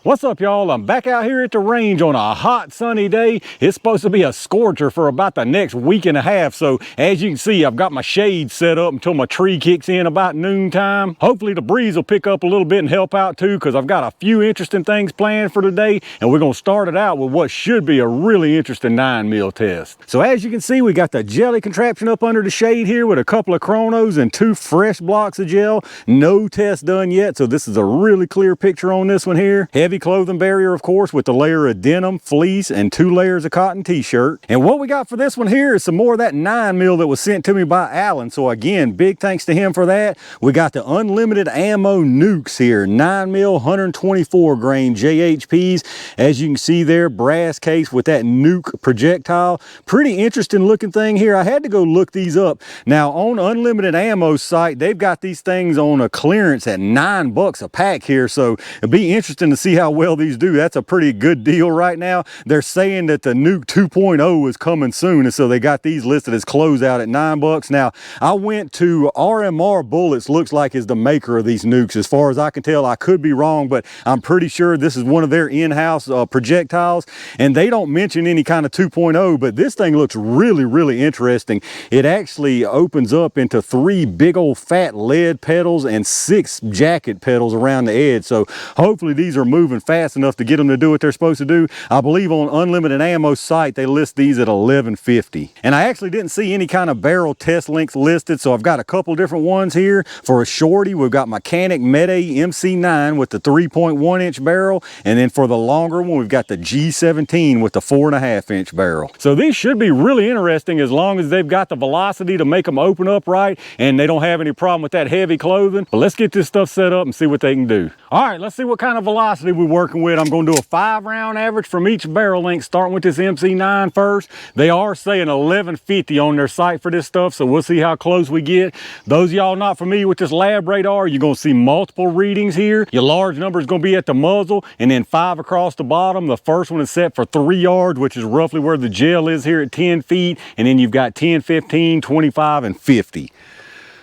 What's up, y'all? I'm back out here at the range on a hot sunny day. It's supposed to be a scorcher for about the next week and a half. So as you can see, I've got my shade set up until my tree kicks in about noontime. Hopefully the breeze will pick up a little bit and help out too, because I've got a few interesting things planned for today. And we're gonna start it out with what should be a really interesting 9mm test. So as you can see, we got the jelly contraption up under the shade here with a couple of chronos and 2 fresh blocks of gel. No test done yet, so this is a really clear picture on this one here. Heavy clothing barrier, of course, with the layer of denim, fleece, and 2 layers of cotton t-shirt. And what we got for this one here is some more of that 9mm that was sent to me by Alan. So again, big thanks to him for that. We got the unlimited ammo nukes here, 9mm, 124 grain JHPs. As you can see there, brass case with that nuke projectile. Pretty interesting looking thing here. I had to go look these up. Now on Unlimited Ammo's site, they've got these things on a clearance at $9 a pack here. So it'd be interesting to see how well these do. That's a pretty good deal right now. They're saying that the Nuke 2.0 is coming soon, and so they got these listed as closeout at $9. Now I went to RMR Bullets, looks like is the maker of these nukes. As far as I can tell, I could be wrong, but I'm pretty sure this is one of their in-house projectiles, and they don't mention any kind of 2.0, but this thing looks really interesting. It actually opens up into 3 big old fat lead pedals and 6 jacket pedals around the edge. So hopefully these are moving fast enough to get them to do what they're supposed to do. I believe on Unlimited Ammo's site, they list these at $11.50. And I actually didn't see any kind of barrel test links listed, so I've got a couple different ones here. For a shorty, we've got my Canik Mete MC9 with the 3.1-inch barrel, and then for the longer one, we've got the G17 with the 4.5-inch barrel. So these should be really interesting as long as they've got the velocity to make them open up right, and they don't have any problem with that heavy clothing. But let's get this stuff set up and see what they can do. All right, let's see what kind of velocity we're working with. I'm going to do a 5-round average from each barrel length, starting with this MC9 first. They are saying 1150 on their site for this stuff, so we'll see how close we get. Those of y'all not familiar with this lab radar, you're going to see multiple readings here. Your large number is going to be at the muzzle, and then 5 across the bottom. The first one is set for 3 yards, which is roughly where the gel is here at 10 feet, and then you've got 10, 15, 25, and 50.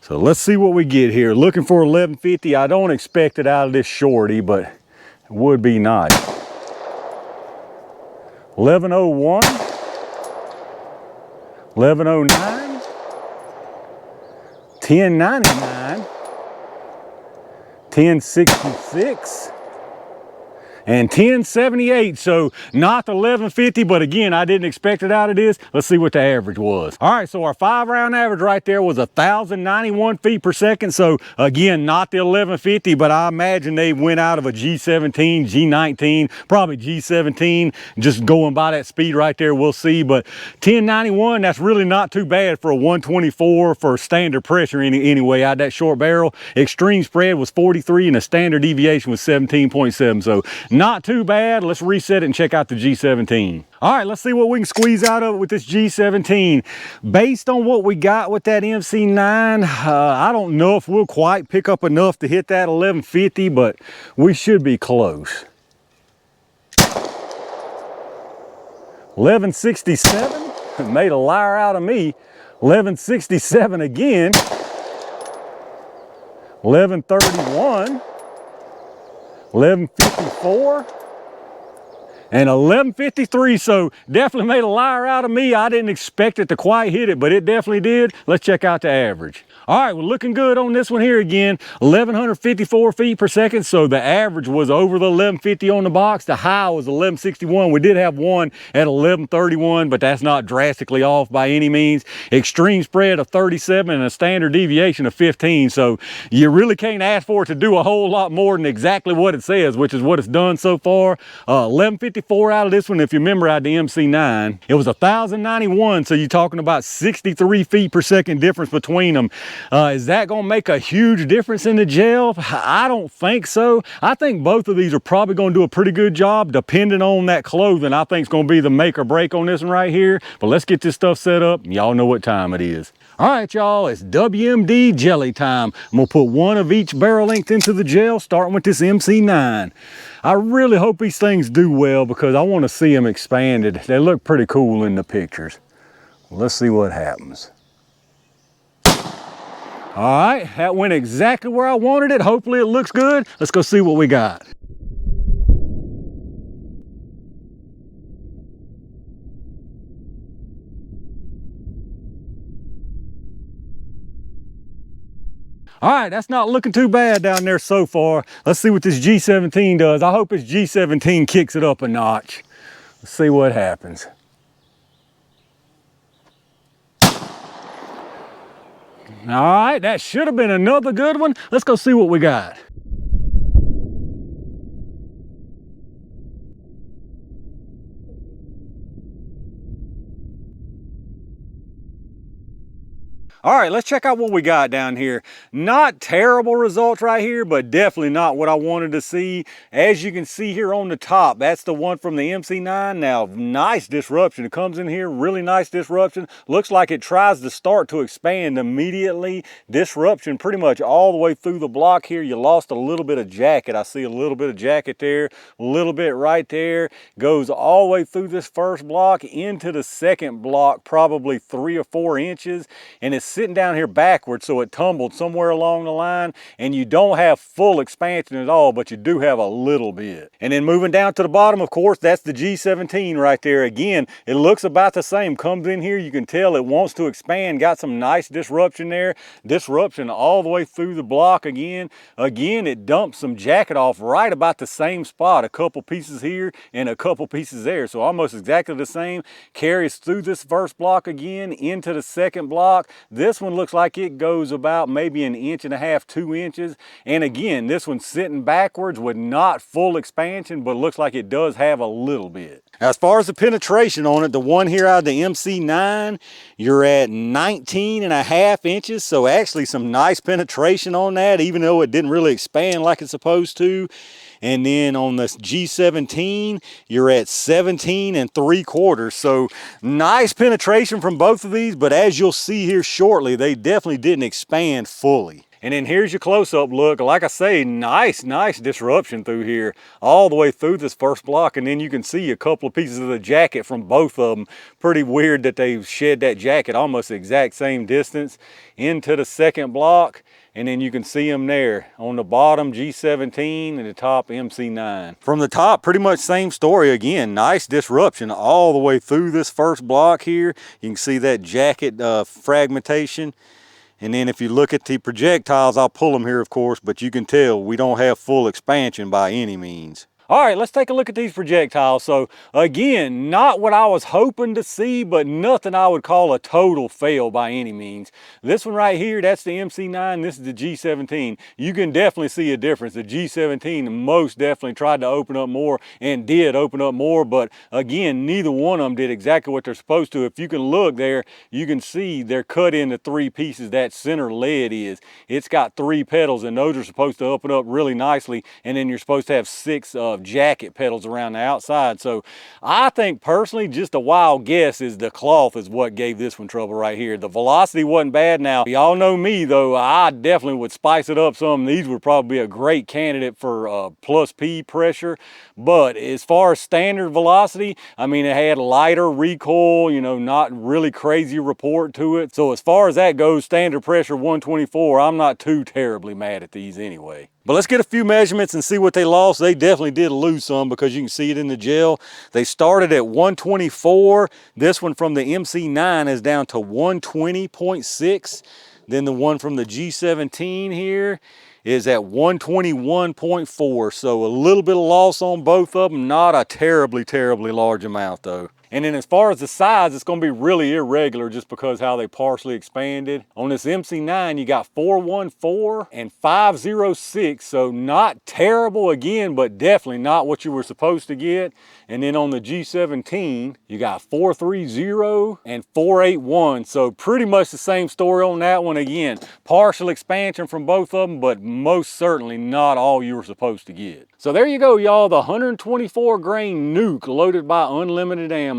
So let's see what we get here. Looking for 1150. I don't expect it out of this shorty, but it would be nice. 1101, 1109, 1099, 1066, and 1078. So not the 1150, but again, I didn't expect it out of this. Let's see what the average was. All right, so our 5-round average right there was 1,091 feet per second. So again, not the 1150, but I imagine they went out of a G17, G19, probably G17, just going by that speed right there. We'll see, but 1091, that's really not too bad for a 124 for standard pressure anyway out of that short barrel. Extreme spread was 43 and the standard deviation was 17.7. So not too bad. Let's reset it and check out the G17. All right, let's see what we can squeeze out of it with this G17. Based on what we got with that MC9, I don't know if we'll quite pick up enough to hit that 1150, but we should be close. 1167, made a liar out of me. 1167 again. 1131. 1154 and 1153. So definitely made a liar out of me. I didn't expect it to quite hit it, but it definitely did. Let's check out the average. All right, we're looking good on this one here again. 1,154 feet per second. So the average was over the 1150 on the box. The high was 1161. We did have one at 1131, but that's not drastically off by any means. Extreme spread of 37 and a standard deviation of 15. So you really can't ask for it to do a whole lot more than exactly what it says, which is what it's done so far. 1154 out of this one. If you remember out the MC9, it was 1,091. So you're talking about 63 feet per second difference between them. Is that going to make a huge difference in the gel? I don't think so. I think both of these are probably going to do a pretty good job depending on that clothing. I think it's going to be the make or break on this one right here. But let's get this stuff set up. Y'all know what time it is. All right, y'all, it's WMD jelly time. I'm gonna put one of each barrel length into the gel, starting with this MC9. I really hope these things do well because I want to see them expanded. They look pretty cool in the pictures. Let's see what happens. All right, that went exactly where I wanted it. Hopefully it looks good. Let's go see what we got. All right, that's not looking too bad down there so far. Let's see what this G17 does. I hope this G17 kicks it up a notch. Let's see what happens. All right, that should have been another good one. Let's go see what we got. All right, let's check out what we got down here. Not terrible results right here, but definitely not what I wanted to see. As you can see here on the top, that's the one from the MC9. Now, nice disruption. It comes in here, really nice disruption. Looks like it tries to start to expand immediately. Disruption pretty much all the way through the block here. You lost a little bit of jacket. I see a little bit of jacket there, a little bit right there. Goes all the way through this first block into the second block, probably 3 or 4 inches. And it's sitting down here backwards, so it tumbled somewhere along the line, and you don't have full expansion at all, but you do have a little bit. And then moving down to the bottom, of course, that's the G17 right there. Again, it looks about the same. Comes in here, you can tell it wants to expand. Got some nice disruption there. Disruption all the way through the block again. Again, it dumps some jacket off right about the same spot. A couple pieces here and a couple pieces there, so almost exactly the same. Carries through this first block again into the second block. This one looks like it goes about maybe 1.5 inches, 2 inches. And again, this one's sitting backwards with not full expansion, but looks like it does have a little bit. Now, as far as the penetration on it, the one here out of the MC9, you're at 19.5 inches. So actually some nice penetration on that, even though it didn't really expand like it's supposed to. And then on this G17, you're at 17.75. So nice penetration from both of these, but as you'll see here shortly, they definitely didn't expand fully. And then here's your close-up look. Like I say, nice disruption through here, all the way through this first block. And then you can see a couple of pieces of the jacket from both of them. Pretty weird that they shed that jacket almost the exact same distance into the second block. And then you can see them there on the bottom, G17, and the top, MC9. From the top, pretty much same story again. Nice disruption all the way through this first block here. You can see that jacket fragmentation. And then if you look at the projectiles, I'll pull them here, of course, but you can tell we don't have full expansion by any means. All right, let's take a look at these projectiles. So again, not what I was hoping to see, but nothing I would call a total fail by any means. This one right here, that's the MC9, this is the G17. You can definitely see a difference. The G17 most definitely tried to open up more and did open up more, but again, neither one of them did exactly what they're supposed to. If you can look there, you can see they're cut into 3 pieces. That center lead is. It's got 3 pedals, and those are supposed to open up really nicely, and then you're supposed to have 6 jacket pedals around the outside. So I think personally, just a wild guess, is the cloth is what gave this one trouble right here. The velocity wasn't bad. Now, y'all know me though, I definitely would spice it up some. These would probably be a great candidate for plus P pressure. But as far as standard velocity, I mean, it had lighter recoil, you know, not really crazy report to it. So as far as that goes, standard pressure 124, I'm not too terribly mad at these anyway. But let's get a few measurements and see what they lost. They definitely did lose some because you can see it in the gel. They started at 124. This one from the MC9 is down to 120.6. Then the one from the G17 here is at 121.4. So a little bit of loss on both of them. Not a terribly large amount though. And then as far as the size, it's going to be really irregular just because how they partially expanded. On this MC9, you got 414 and 506, so not terrible again, but definitely not what you were supposed to get. And then on the G17, you got 430 and 481, so pretty much the same story on that one again. Partial expansion from both of them, but most certainly not all you were supposed to get. So there you go, y'all, the 124 grain Nuke loaded by unlimited ammo.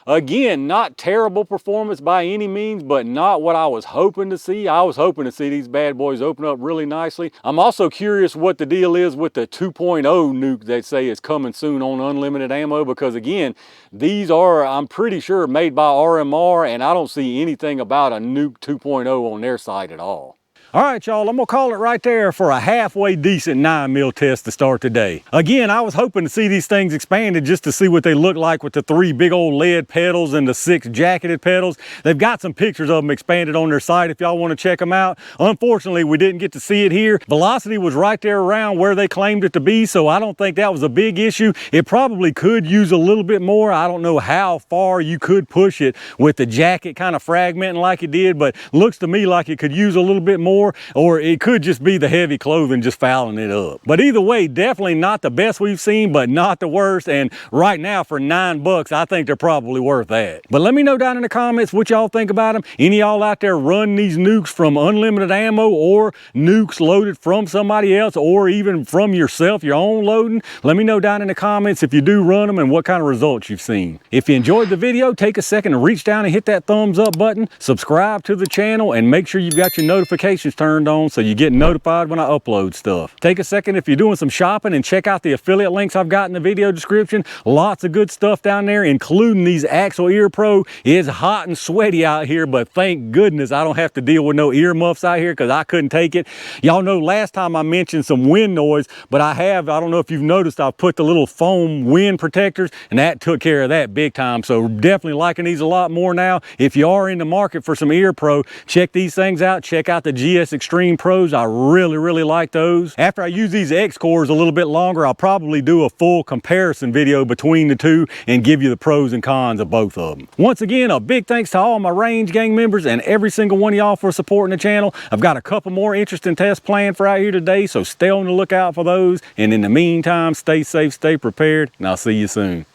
Again, not terrible performance by any means, but not what I was hoping to see. I was hoping to see these bad boys open up really nicely. I'm also curious what the deal is with the 2.0 Nuke they say is coming soon on unlimited ammo, because again, these are, I'm pretty sure, made by RMR, and I don't see anything about a Nuke 2.0 on their site at all. All right, y'all, I'm gonna call it right there for a halfway decent 9mm test to start today. Again, I was hoping to see these things expanded just to see what they look like with the 3 big old lead pedals and the 6 jacketed pedals. They've got some pictures of them expanded on their site if y'all want to check them out. Unfortunately, we didn't get to see it here. Velocity was right there around where they claimed it to be, so I don't think that was a big issue. It probably could use a little bit more. I don't know how far you could push it with the jacket kind of fragmenting like it did, but looks to me like it could use a little bit more, or it could just be the heavy clothing just fouling it up. But either way, definitely not the best we've seen, but not the worst. And right now for $9, I think they're probably worth that. But let me know down in the comments what y'all think about them. Any y'all out there run these nukes from unlimited ammo, or nukes loaded from somebody else, or even from yourself, your own loading? Let me know down in the comments if you do run them and what kind of results you've seen. If you enjoyed the video, take a second to reach down and hit that thumbs up button, subscribe to the channel, and make sure you've got your notifications turned on so you get notified when I upload stuff. Take a second if you're doing some shopping and check out the affiliate links I've got in the video description. Lots of good stuff down there, including these Axle Ear Pro. It's hot and sweaty out here, but thank goodness I don't have to deal with no earmuffs out here because I couldn't take it. Y'all know last time I mentioned some wind noise, but I don't know if you've noticed, I've put the little foam wind protectors, and that took care of that big time. So definitely liking these a lot more now. If you are in the market for some Ear Pro, check these things out. Check out the GS Extreme Pros. I really like those. After I use these X cores a little bit longer, I'll probably do a full comparison video between the two and give you the pros and cons of both of them. Once again, a big thanks to all my Range Gang members and every single one of y'all for supporting the channel. I've got a couple more interesting tests planned for out here today, so stay on the lookout for those. And in the meantime, stay safe, stay prepared, and I'll see you soon.